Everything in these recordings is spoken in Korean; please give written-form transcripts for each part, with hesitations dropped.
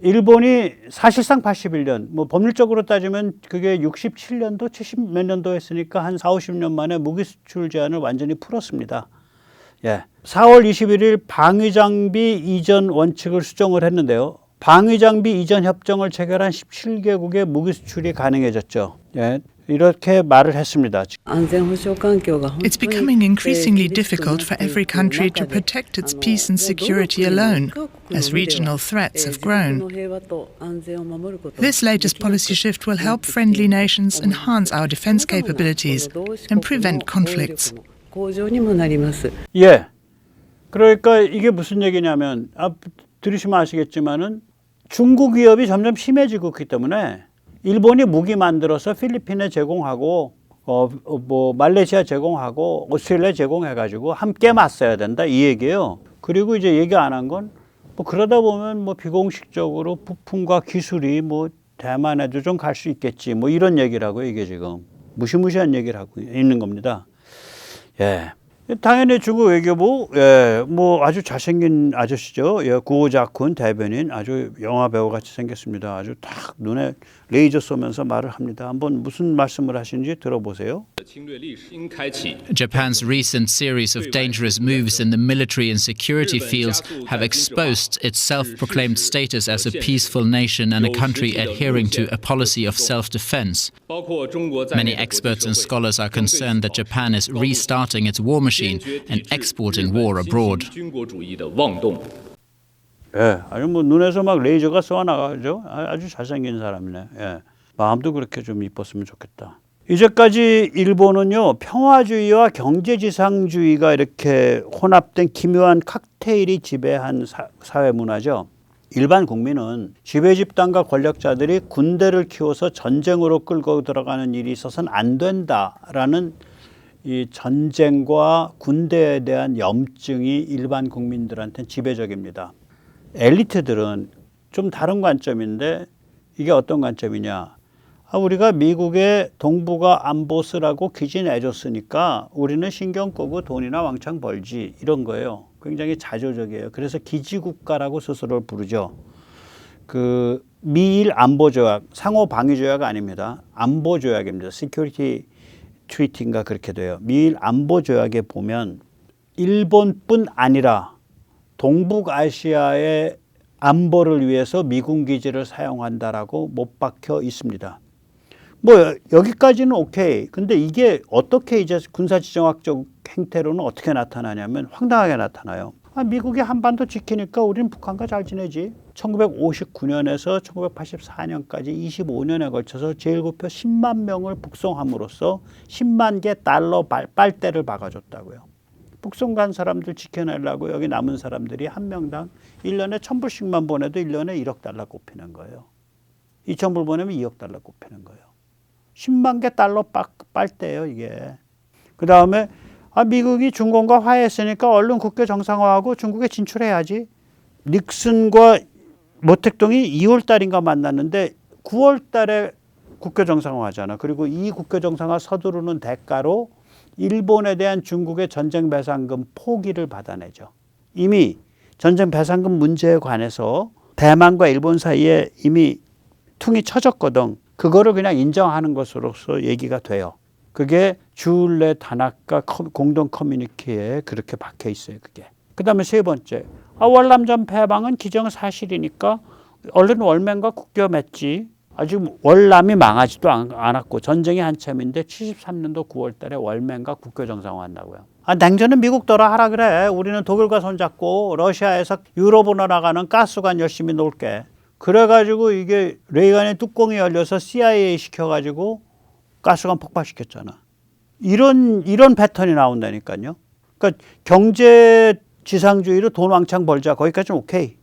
일본이 사실상 81년, 뭐 법률적으로 따지면 그게 67년도, 70 몇 년도 했으니까 한 4, 50년 만에 무기 수출 제한을 완전히 풀었습니다. 예. 4월 21일 방위장비 이전 원칙을 수정을 했는데요. 방위장비 이전 협정을 체결한 17개국의 무기 수출이 가능해졌죠. 예. 이렇게 말을 했습니다. It's becoming increasingly difficult for every country to protect its peace and security alone, as regional threats have grown. This latest policy shift will help friendly nations enhance our defense capabilities and prevent conflicts. 예. 그러니까 이게 무슨 얘기냐면, 들으시면 아시겠지만은 중국 위협이 점점 심해지고 있기 때문에 일본이 무기 만들어서 필리핀에 제공하고 뭐 말레이시아 제공하고 오스트레일리아 제공해가지고 함께 맞서야 된다 이 얘기예요. 그리고 이제 얘기 안 한 건 뭐 그러다 보면 뭐 비공식적으로 부품과 기술이 뭐 대만에도 좀 갈 수 있겠지 뭐 이런 얘기라고 이게 지금 무시무시한 얘기를 하고 있는 겁니다. 예. 당연히 중국 외교부, 예, 뭐 아주 잘생긴 아저씨죠. 예, 구오자쿤 대변인 아주 영화 배우 같이 생겼습니다. 아주 딱 눈에 레이저 쏘면서 말을 합니다. 한번 무슨 말씀을 하시는지 들어보세요. Japan's recent series of dangerous moves in the military and security fields have exposed its self-proclaimed status as a peaceful nation and a country adhering to a policy of self-defense. Many experts and scholars are concerned that Japan is restarting its war machine and exporting war abroad. 예, 아주 뭐 눈에서 막 레이저가 쏘아나가죠. 아주 잘생긴 사람이네. 예, 마음도 그렇게 좀 이뻤으면 좋겠다. 이제까지 일본은요, 평화주의와 경제지상주의가 이렇게 혼합된 기묘한 칵테일이 지배한 사회 문화죠. 일반 국민은 지배집단과 권력자들이 군대를 키워서 전쟁으로 끌고 들어가는 일이 있어서는 안 된다라는 이 전쟁과 군대에 대한 염증이 일반 국민들한테는 지배적입니다. 엘리트들은 좀 다른 관점인데 이게 어떤 관점이냐. 우리가 미국의 동북아 안보 쓰라고 기지 내줬으니까 우리는 신경 끄고 돈이나 왕창 벌지 이런 거예요. 굉장히 자조적이에요. 그래서 기지국가라고 스스로를 부르죠. 그 미일 안보조약, 상호 방위조약 아닙니다. 안보조약입니다. Security Treaty인가 그렇게 돼요. 미일 안보조약에 보면 일본뿐 아니라 동북아시아의 안보를 위해서 미군 기지를 사용한다라고 못 박혀 있습니다. 뭐 여기까지는 오케이. 근데 이게 어떻게 이제 군사지정학적 행태로는 어떻게 나타나냐면 황당하게 나타나요. 미국이 한반도 지키니까 우리는 북한과 잘 지내지. 1959년에서 1984년까지 25년에 걸쳐서 제1구표 10만 명을 북송함으로써 10만 개 달러 빨대를 박아줬다고요. 북송 간 사람들 지켜내려고 여기 남은 사람들이 한 명당 1년에 1,000불씩만 보내도 1년에 1억 달러 꼽히는 거예요. 2,000불 보내면 2억 달러 꼽히는 거예요. 10만 개 달러 빨대예요 이게. 그 다음에 미국이 중공과 화해했으니까 얼른 국교 정상화하고 중국에 진출해야지. 닉슨과 모택동이 2월 달인가 만났는데 9월 달에 국교 정상화하잖아. 그리고 이 국교 정상화 서두르는 대가로 일본에 대한 중국의 전쟁 배상금 포기를 받아내죠. 이미 전쟁 배상금 문제에 관해서 대만과 일본 사이에 이미 퉁이 쳐졌거든. 그거를 그냥 인정하는 것으로서 얘기가 돼요. 그게 주울레 다나카 공동 커뮤니케에 그렇게 박혀 있어요. 그게. 그 다음에 세 번째. 월남전 패방은 기정사실이니까 얼른 월맹과 국교 맺지. 아직 월남이 망하지도 않았고 전쟁이 한참인데 73년도 9월 달에 월맹과 국교 정상화한다고요. 냉전은 미국 떠라 하라 그래. 우리는 독일과 손잡고 러시아에서 유럽으로 나가는 가스관 열심히 놀게. 그래가지고 이게 레이간의 뚜껑이 열려서 CIA 시켜가지고 가스관 폭발시켰잖아. 이런 패턴이 나온다니까요. 그러니까 경제 지상주의로 돈 왕창 벌자. 거기까지는 오케이.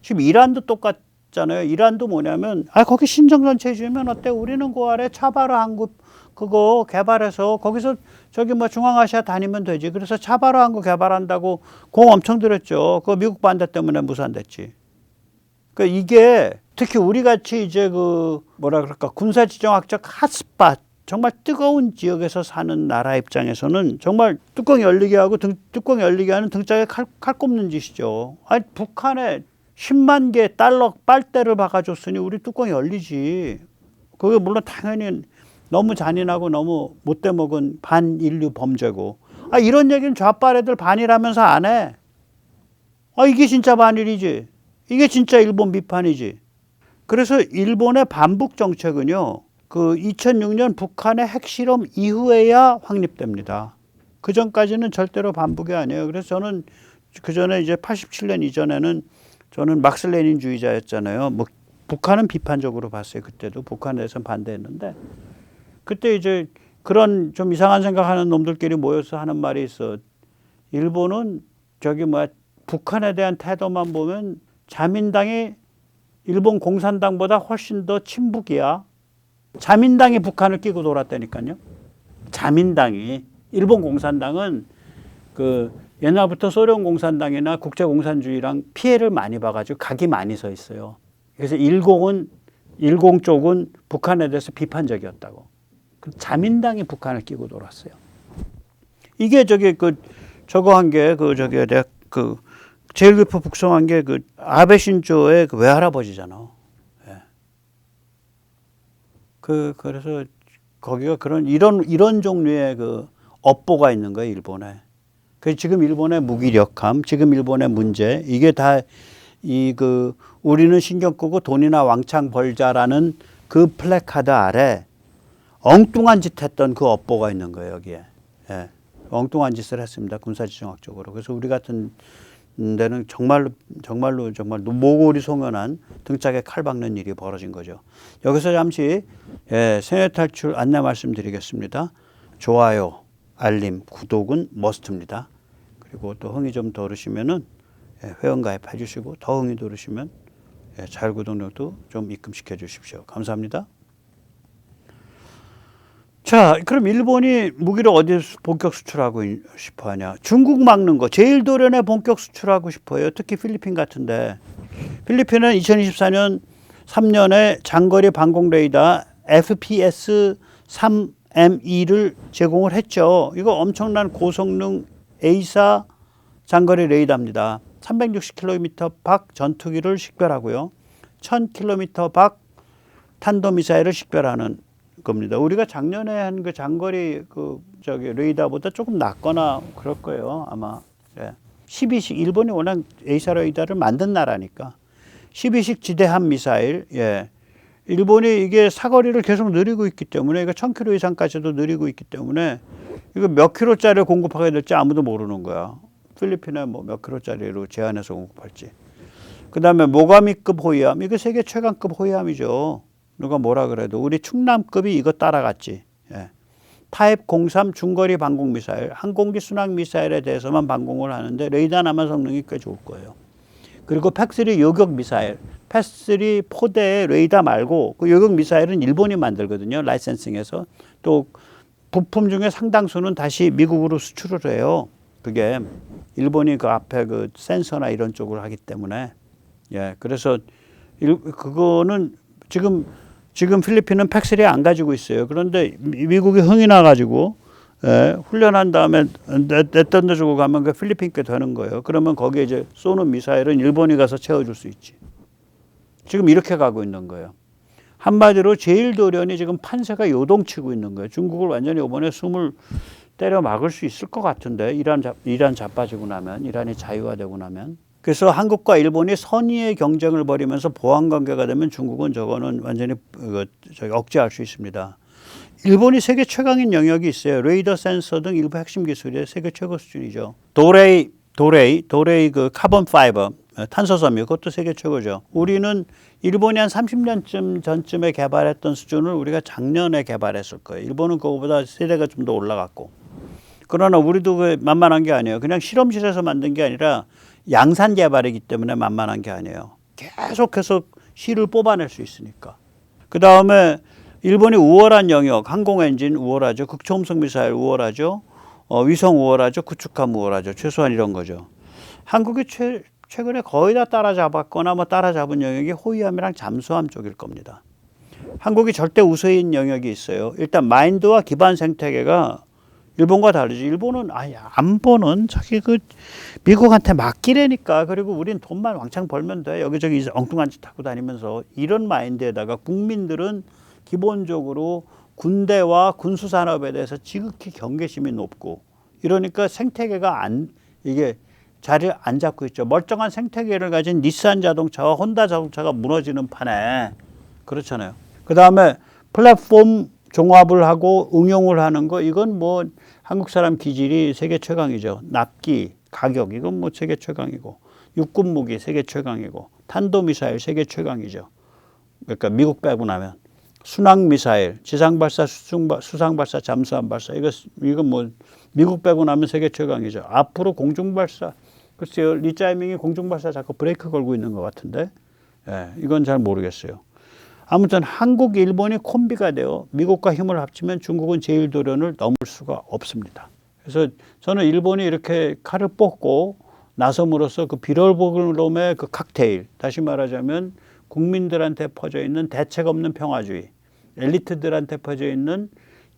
지금 이란도 똑같잖아요. 이란도 뭐냐면 거기 신정전체주의면 어때? 우리는 그 아래 차바르 항구 그거 개발해서 거기서 저기 뭐 중앙아시아 다니면 되지. 그래서 차바르 항구 개발한다고 공 엄청 들였죠. 그거 미국 반대 때문에 무산됐지. 그러니까 이게 특히 우리 같이 이제 그 뭐라 그럴까 군사지정학적 핫스팟 정말 뜨거운 지역에서 사는 나라 입장에서는 정말 뚜껑 열리게 하고 뚜껑 열리게 하는 등짝에 칼 꼽는 짓이죠. 북한에 10만 개 달러 빨대를 박아줬으니 우리 뚜껑이 열리지. 그게 물론 당연히 너무 잔인하고 너무 못돼 먹은 반인류 범죄고. 아, 이런 얘기는 좌빨 애들 반일하면서 안 해. 아, 이게 진짜 반일이지. 이게 진짜 일본 비판이지. 그래서 일본의 반북 정책은요, 그 2006년 북한의 핵실험 이후에야 확립됩니다. 그 전까지는 절대로 반북이 아니에요. 그래서 저는 그 전에 이제 87년 이전에는 저는 막스 레닌주의자였잖아요. 뭐 북한은 비판적으로 봤어요. 그때도 북한에 대해서는 반대했는데 그때 이제 그런 좀 이상한 생각하는 놈들끼리 모여서 하는 말이 있어. 일본은 저기 뭐야 북한에 대한 태도만 보면 자민당이 일본 공산당보다 훨씬 더 친북이야. 자민당이 북한을 끼고 돌았다니까요. 자민당이. 일본 공산당은 그 옛날부터 소련 공산당이나 국제 공산주의랑 피해를 많이 봐가지고 각이 많이 서 있어요. 그래서 일공 쪽은 북한에 대해서 비판적이었다고. 자민당이 북한을 끼고 돌았어요. 이게 저거 한 게 내가 제일 깊이 북송한 게 아베 신조의 그 외할아버지잖아. 예. 그래서 거기가 이런 종류의 그 업보가 있는 거예요, 일본에. 그 지금 일본의 무기력함, 지금 일본의 문제, 이게 다 우리는 신경 끄고 돈이나 왕창 벌자라는 그 플래카드 아래 엉뚱한 짓 했던 그 업보가 있는 거예요, 여기에. 예. 엉뚱한 짓을 했습니다, 군사지정학적으로. 그래서 우리 같은 데는 정말로 모골이 송연한 등짝에 칼 박는 일이 벌어진 거죠. 여기서 잠시 생애 탈출 안내 말씀드리겠습니다. 좋아요, 알림, 구독은 머스트입니다. 그리고 또 흥이 좀 덜으시면은 회원 가입해 주시고 더 흥이 덜으시면 자율 구독료도 좀 입금시켜 주십시오. 감사합니다. 자, 그럼 일본이 무기를 어디에 본격 수출하고 싶어 하냐? 중국 막는 거 제일 도련에 본격 수출하고 싶어요. 특히 필리핀 같은데. 필리핀은 2024년 3년에 장거리 방공 레이더 FPS-3ME를 제공을 했죠. 이거 엄청난 고성능 A사 장거리 레이더입니다. 360km 밖 전투기를 식별하고요. 1000km 밖 탄도미사일을 식별하는 겁니다. 우리가 작년에 한 그 장거리 레이더보다 조금 낫거나 그럴 거예요, 아마. 예. 12식 일본이 워낙 A사 레이더를 만든 나라니까. 12식 지대함 미사일. 예. 일본이 이게 사거리를 계속 늘리고 있기 때문에 이거 1000km 이상까지도 늘리고 있기 때문에 이거 몇 킬로짜리를 공급하게 될지 아무도 모르는 거야. 필리핀에 뭐 몇 킬로짜리로 제한해서 공급할지. 그다음에 모가미급 호위함. 이거 세계 최강급 호위함이죠. 누가 뭐라 그래도 우리 충남급이 이거 따라갔지. 예. 타입 03 중거리 방공 미사일, 항공기 순항 미사일에 대해서만 방공을 하는데 레이더 남한 성능이 꽤 좋을 거예요. 그리고 팩3 요격 미사일, 팩3 포대의 레이더 말고 그 요격 미사일은 일본이 만들거든요. 라이센싱해서. 또 부품 중에 상당수는 다시 미국으로 수출을 해요. 그게 일본이 그 앞에 그 센서나 이런 쪽을 하기 때문에. 예. 그래서 그거는 지금 필리핀은 팩3 안 가지고 있어요. 그런데 미국이 흥이 나가지고 훈련한 다음에 던져주고 가면 그 필리핀 게 되는 거예요. 그러면 거기에 이제 쏘는 미사일은 일본이 가서 채워줄 수 있지. 지금 이렇게 가고 있는 거예요. 한마디로 제일도련이 지금 판세가 요동치고 있는 거예요. 중국을 완전히 이번에 숨을 때려 막을 수 있을 것 같은데 이란 자빠지고 나면, 이란이 자유화되고 나면. 그래서 한국과 일본이 선의의 경쟁을 벌이면서 보안 관계가 되면 중국은 저거는 완전히 억제할 수 있습니다. 일본이 세계 최강인 영역이 있어요. 레이더 센서 등 일부 핵심 기술이 세계 최고 수준이죠. 도레이 그 카본 파이버, 탄소섬유, 그것도 세계 최고죠. 우리는 일본이 한 30년 전쯤에 개발했던 수준을 우리가 작년에 개발했을 거예요. 일본은 그거보다 세대가 좀 더 올라갔고. 그러나 우리도 그 만만한 게 아니에요. 그냥 실험실에서 만든 게 아니라 양산 개발이기 때문에 만만한 게 아니에요. 계속해서 실을 뽑아낼 수 있으니까. 그 다음에 일본이 우월한 영역, 항공엔진 우월하죠. 극초음속 미사일 우월하죠. 위성 우월하죠. 구축함 우월하죠. 최소한 이런 거죠. 한국이 최근에 거의 다 따라잡았거나 뭐 따라잡은 영역이 호위함이랑 잠수함 쪽일 겁니다. 한국이 절대 우세인 영역이 있어요. 일단 마인드와 기반 생태계가 일본과 다르죠. 일본은 아예 안보는 저기 그 미국한테 맡기라니까. 그리고 우린 돈만 왕창 벌면 돼. 여기저기 엉뚱한 짓 하고 다니면서 이런 마인드에다가 국민들은 기본적으로 군대와 군수산업에 대해서 지극히 경계심이 높고 이러니까 생태계가 이게 자리를 안 잡고 있죠. 멀쩡한 생태계를 가진 닛산 자동차와 혼다 자동차가 무너지는 판에 그렇잖아요. 그 다음에 플랫폼 종합을 하고 응용을 하는 거 이건 뭐 한국 사람 기질이 세계 최강이죠. 납기, 가격 이건 뭐 세계 최강이고 육군 무기 세계 최강이고 탄도미사일 세계 최강이죠. 그러니까 미국 빼고 나면 순항 미사일, 지상 발사, 수상 발사, 잠수함 발사 이거 뭐 미국 빼고 나면 세계 최강이죠. 앞으로 공중 발사 글쎄요 리짜이밍이 공중 발사 자꾸 브레이크 걸고 있는 것 같은데 예, 이건 잘 모르겠어요. 아무튼 한국, 일본이 콤비가 되어 미국과 힘을 합치면 중국은 제1도련을 넘을 수가 없습니다. 그래서 저는 일본이 이렇게 칼을 뽑고 나섬으로써 그 비럴보글롬의 그 칵테일, 다시 말하자면 국민들한테 퍼져 있는 대책 없는 평화주의, 엘리트들한테 퍼져 있는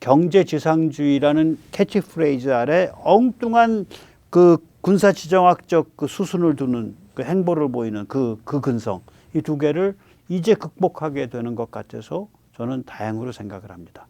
경제지상주의라는 캐치프레이즈 아래 엉뚱한 그 군사지정학적 그 수순을 두는 그 행보를 보이는 그 근성, 이 두 개를 이제 극복하게 되는 것 같아서 저는 다행으로 생각을 합니다.